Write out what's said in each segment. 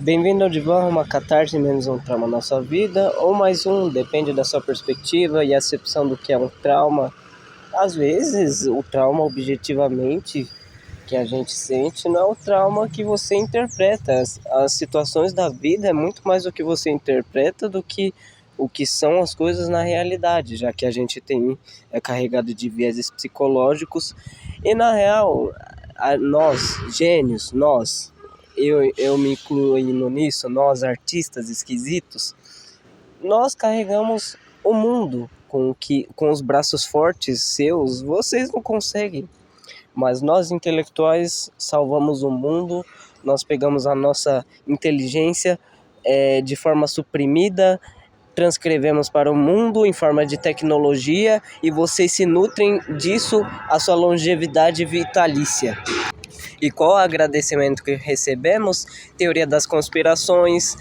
Bem-vindo ao Divã, uma catarse menos um trauma na sua vida, ou mais um, depende da sua perspectiva e acepção do que é um trauma. Às vezes, o trauma objetivamente que a gente sente não é o trauma que você interpreta. As situações da vida é muito mais o que você interpreta do que o que são as coisas na realidade, já que a gente é carregado de vieses psicológicos e na real, nós, gênios, eu me incluindo nisso, nós artistas esquisitos, nós carregamos o mundo com os braços fortes seus, vocês não conseguem. Mas nós intelectuais salvamos o mundo, nós pegamos a nossa inteligência de forma suprimida, transcrevemos para o mundo em forma de tecnologia e vocês se nutrem disso a sua longevidade vitalícia. E qual o agradecimento que recebemos? Teoria das conspirações,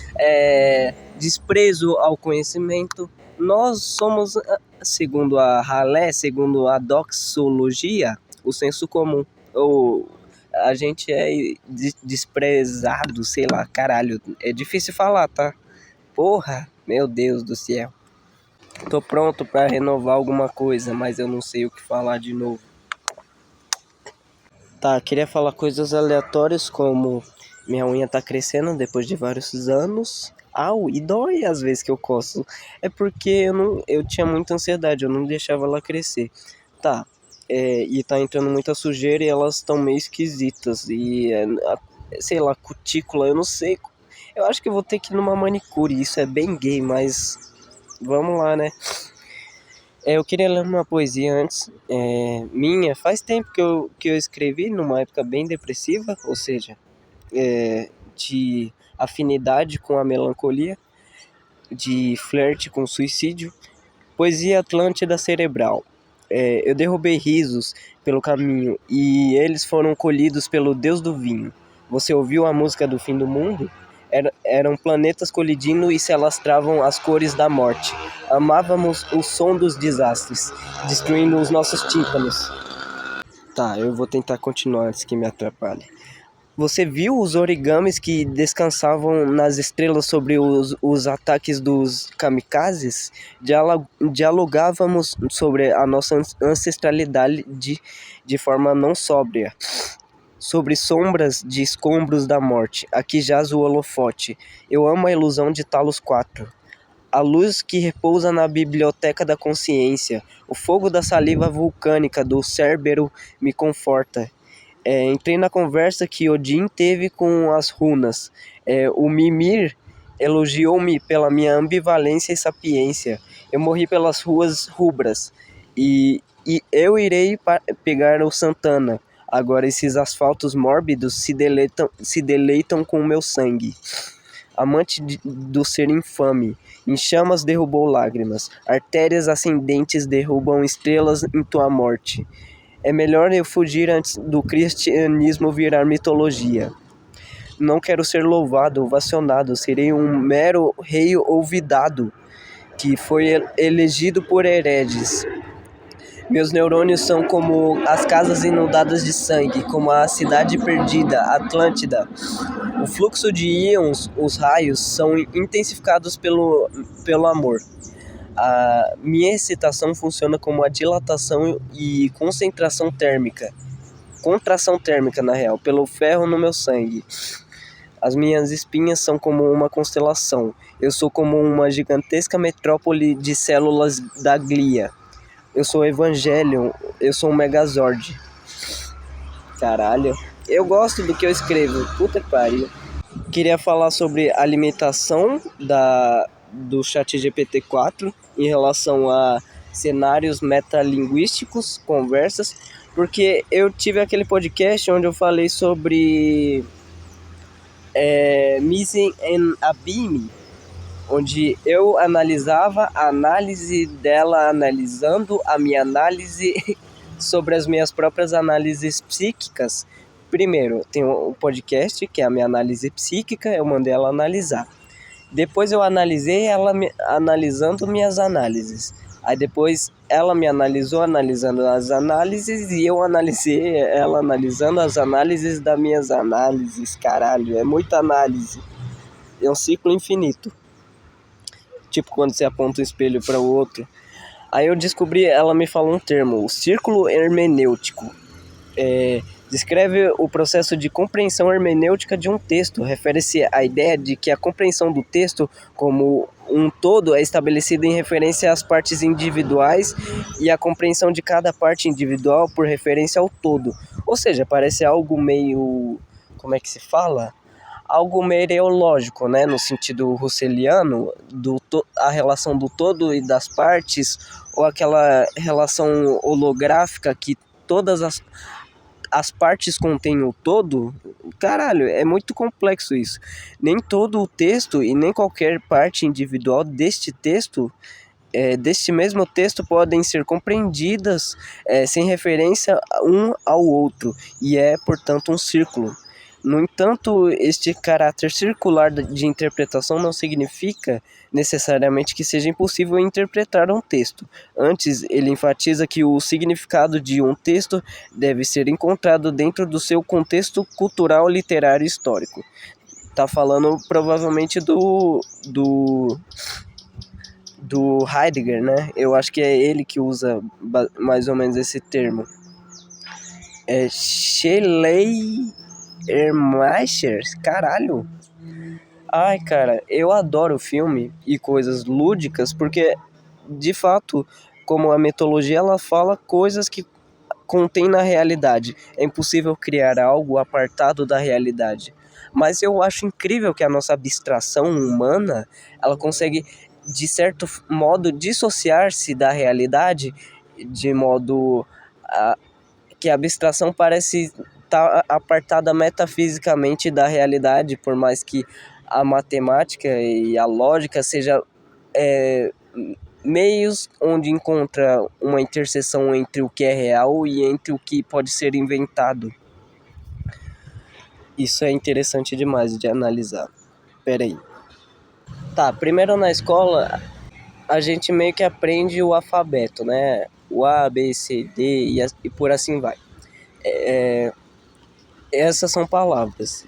desprezo ao conhecimento. Nós somos, segundo a ralé, segundo a doxologia, o senso comum. Ou a gente é desprezado, sei lá, caralho. É difícil falar, tá? Porra, meu Deus do céu. Tô pronto para renovar alguma coisa, mas eu não sei o que falar de novo. Tá, queria falar coisas aleatórias como minha unha tá crescendo depois de vários anos. Au, e dói às vezes que eu coço. É porque eu tinha muita ansiedade, eu não deixava ela crescer. Tá, e tá entrando muita sujeira e elas estão meio esquisitas. Sei lá, cutícula, eu não sei. Eu acho que eu vou ter que ir numa manicure, isso é bem gay, mas vamos lá, né? Eu queria ler uma poesia antes, minha. Faz tempo que eu escrevi, numa época bem depressiva, ou seja, de afinidade com a melancolia, de flerte com o suicídio. Poesia Atlântida Cerebral. Eu derrubei risos pelo caminho e eles foram colhidos pelo Deus do vinho. Você ouviu a música do fim do mundo? Eram planetas colidindo e se alastravam as cores da morte. Amávamos o som dos desastres, destruindo os nossos tímpanos. Tá, eu vou tentar continuar antes que me atrapalhe. Você viu os origamis que descansavam nas estrelas sobre os ataques dos kamikazes? Dialogávamos sobre a nossa ancestralidade de forma não sóbria. Sobre sombras de escombros da morte, aqui jaz o holofote. Eu amo a ilusão de Talos 4. A luz que repousa na biblioteca da consciência. O fogo da saliva vulcânica do Cérbero me conforta. Entrei na conversa que Odin teve com as runas. O Mimir elogiou-me pela minha ambivalência e sapiência. Eu morri pelas ruas rubras. E eu irei pegar o Santana. Agora esses asfaltos mórbidos se deleitam com o meu sangue. Amante do ser infame, em chamas derrubou lágrimas. Artérias ascendentes derrubam estrelas em tua morte. É melhor eu fugir antes do cristianismo virar mitologia. Não quero ser louvado, ovacionado, serei um mero rei olvidado, que foi elegido por heredes. Meus neurônios são como as casas inundadas de sangue, como a cidade perdida, Atlântida. O fluxo de íons, os raios, são intensificados pelo amor. A minha excitação funciona como a dilatação e concentração térmica. Contração térmica, na real, pelo ferro no meu sangue. As minhas espinhas são como uma constelação. Eu sou como uma gigantesca metrópole de células da glia. Eu sou Evangelion, eu sou um Megazord. Caralho. Eu gosto do que eu escrevo. Puta que pariu. Queria falar sobre a limitação do ChatGPT 4 em relação a cenários metalinguísticos, conversas, porque eu tive aquele podcast onde eu falei sobre Missing in Abyme, onde eu analisava a análise dela analisando a minha análise sobre as minhas próprias análises psíquicas. Primeiro, tem um podcast que é a minha análise psíquica, eu mandei ela analisar. Depois eu analisei ela analisando minhas análises. Aí depois ela me analisou analisando as análises e eu analisei ela analisando as análises das minhas análises. Caralho, é muita análise. é um ciclo infinito. Tipo quando você aponta um espelho para o outro. Aí eu descobri, ela me falou um termo, o círculo hermenêutico. Descreve o processo de compreensão hermenêutica de um texto. Refere-se à ideia de que a compreensão do texto como um todo é estabelecida em referência às partes individuais e a compreensão de cada parte individual por referência ao todo. Ou seja, parece algo meio... como é que se fala? Algo mereológico, né? No sentido russeliano, a relação do todo e das partes, ou aquela relação holográfica que todas as partes contêm o todo. Caralho, é muito complexo isso. Nem todo o texto e nem qualquer parte individual deste texto, deste mesmo texto, podem ser compreendidas sem referência um ao outro, e é, portanto, um círculo. No entanto, este caráter circular de interpretação não significa necessariamente que seja impossível interpretar um texto. Antes, ele enfatiza que o significado de um texto deve ser encontrado dentro do seu contexto cultural, literário e histórico. Tá falando provavelmente do Heidegger, né? Eu acho que é ele que usa mais ou menos esse termo. Schleiermacher, caralho. Ai, cara, eu adoro filme e coisas lúdicas porque, de fato, como a mitologia, ela fala coisas que contém na realidade. É impossível criar algo apartado da realidade. Mas eu acho incrível que a nossa abstração humana, ela consegue, de certo modo, dissociar-se da realidade, de modo que a abstração parece estar apartada metafisicamente da realidade, por mais que a matemática e a lógica seja meios onde encontra uma interseção entre o que é real e entre o que pode ser inventado. Isso é interessante demais de analisar. Pera aí. Tá, primeiro na escola a gente meio que aprende o alfabeto, né? O A, B, C, D e por assim vai. Essas são palavras.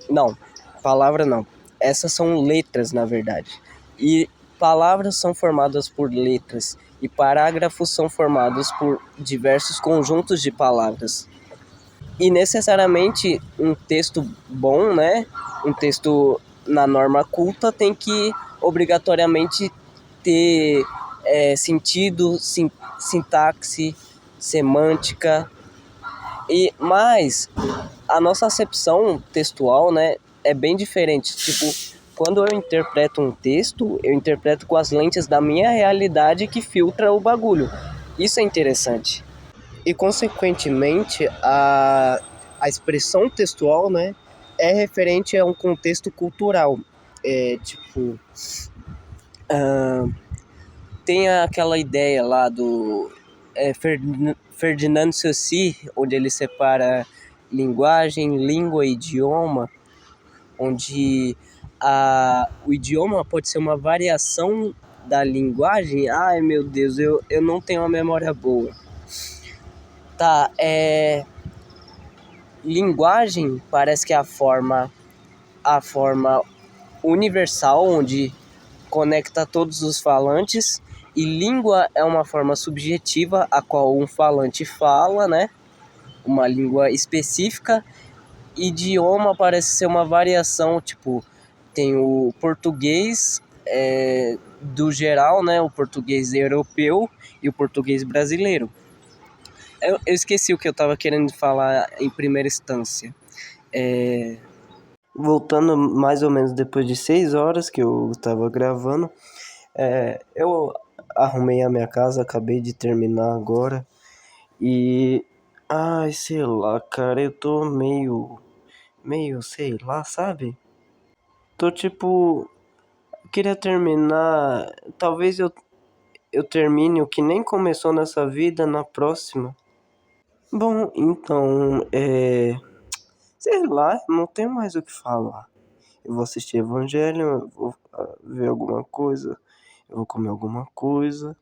Não, palavra não. Essas são letras, na verdade. E palavras são formadas por letras. E parágrafos são formados por diversos conjuntos de palavras. E necessariamente um texto bom, né? Um texto na norma culta tem que obrigatoriamente ter sentido, sintaxe, semântica. Mas a nossa acepção textual, né, é bem diferente. Tipo, quando eu interpreto um texto, eu interpreto com as lentes da minha realidade que filtra o bagulho. Isso é interessante. E, consequentemente, a expressão textual, né, é referente a um contexto cultural. Tipo, tem aquela ideia lá do Ferdinand Saussure, onde ele separa linguagem, língua e idioma, onde o idioma pode ser uma variação da linguagem. Ai, meu Deus, eu não tenho uma memória boa. Tá, linguagem parece que é a forma universal, onde conecta todos os falantes, e língua é uma forma subjetiva, a qual um falante fala, né? Uma língua específica. Idioma parece ser uma variação, tipo, tem o português do geral, né? O português europeu e o português brasileiro. Eu esqueci o que eu estava querendo falar em primeira instância. Voltando mais ou menos depois de 6 horas que eu estava gravando, eu arrumei a minha casa, acabei de terminar agora. E... ai, sei lá, cara, eu tô meio, sei lá, sabe? Tô tipo... queria terminar... talvez eu termine o que nem começou nessa vida na próxima. Bom, então, sei lá, não tenho mais o que falar. Eu vou assistir Evangelho, eu vou ver alguma coisa, eu vou comer alguma coisa.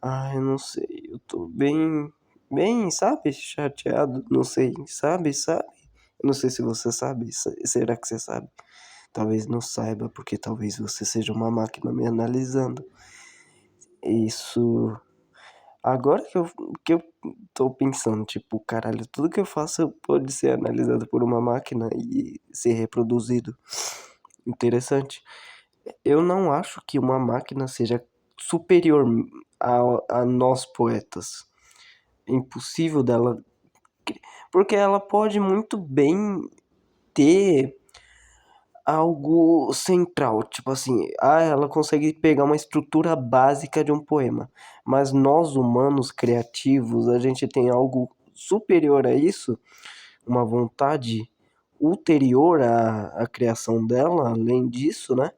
Ah, eu não sei, eu tô bem, sabe, chateado, não sei, sabe? Eu não sei se você sabe, será que você sabe? Talvez não saiba, porque talvez você seja uma máquina me analisando. Isso. Agora que eu tô pensando, tipo, caralho, tudo que eu faço pode ser analisado por uma máquina e ser reproduzido. Interessante. Eu não acho que uma máquina seja superior a nós poetas. É impossível dela. Porque ela pode muito bem ter algo central, tipo assim, ela consegue pegar uma estrutura básica de um poema, mas nós humanos criativos, a gente tem algo superior a isso, uma vontade ulterior à criação dela, além disso, né?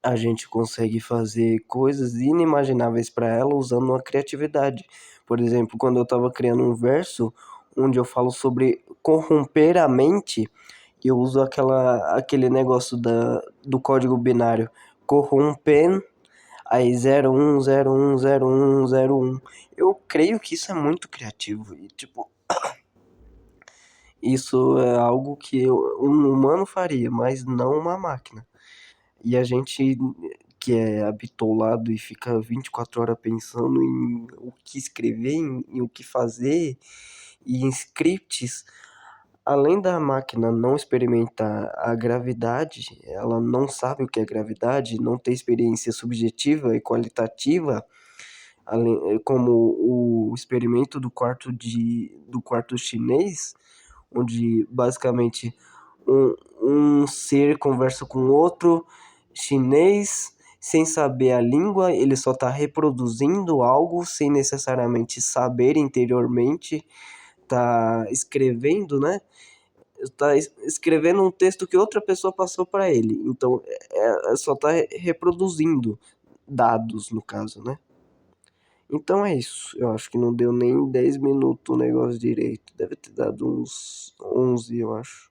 A gente consegue fazer coisas inimagináveis para ela usando a criatividade. Por exemplo, quando eu estava criando um verso onde eu falo sobre corromper a mente, eu uso aquele negócio do código binário corrompen, aí 01010101. Eu creio que isso é muito criativo e, tipo, isso é algo que um humano faria, mas não uma máquina. E a gente que é habitolado e fica 24 horas pensando em o que escrever, em o que fazer, e em scripts, além da máquina não experimentar a gravidade, ela não sabe o que é gravidade, não tem experiência subjetiva e qualitativa, como o experimento do quarto chinês, onde basicamente um ser conversa com outro chinês sem saber a língua, ele só está reproduzindo algo sem necessariamente saber interiormente, tá escrevendo, né? Tá escrevendo um texto que outra pessoa passou para ele. Então, só tá reproduzindo dados, no caso, né? Então é isso. Eu acho que não deu nem 10 minutos o negócio direito. Deve ter dado uns 11, eu acho.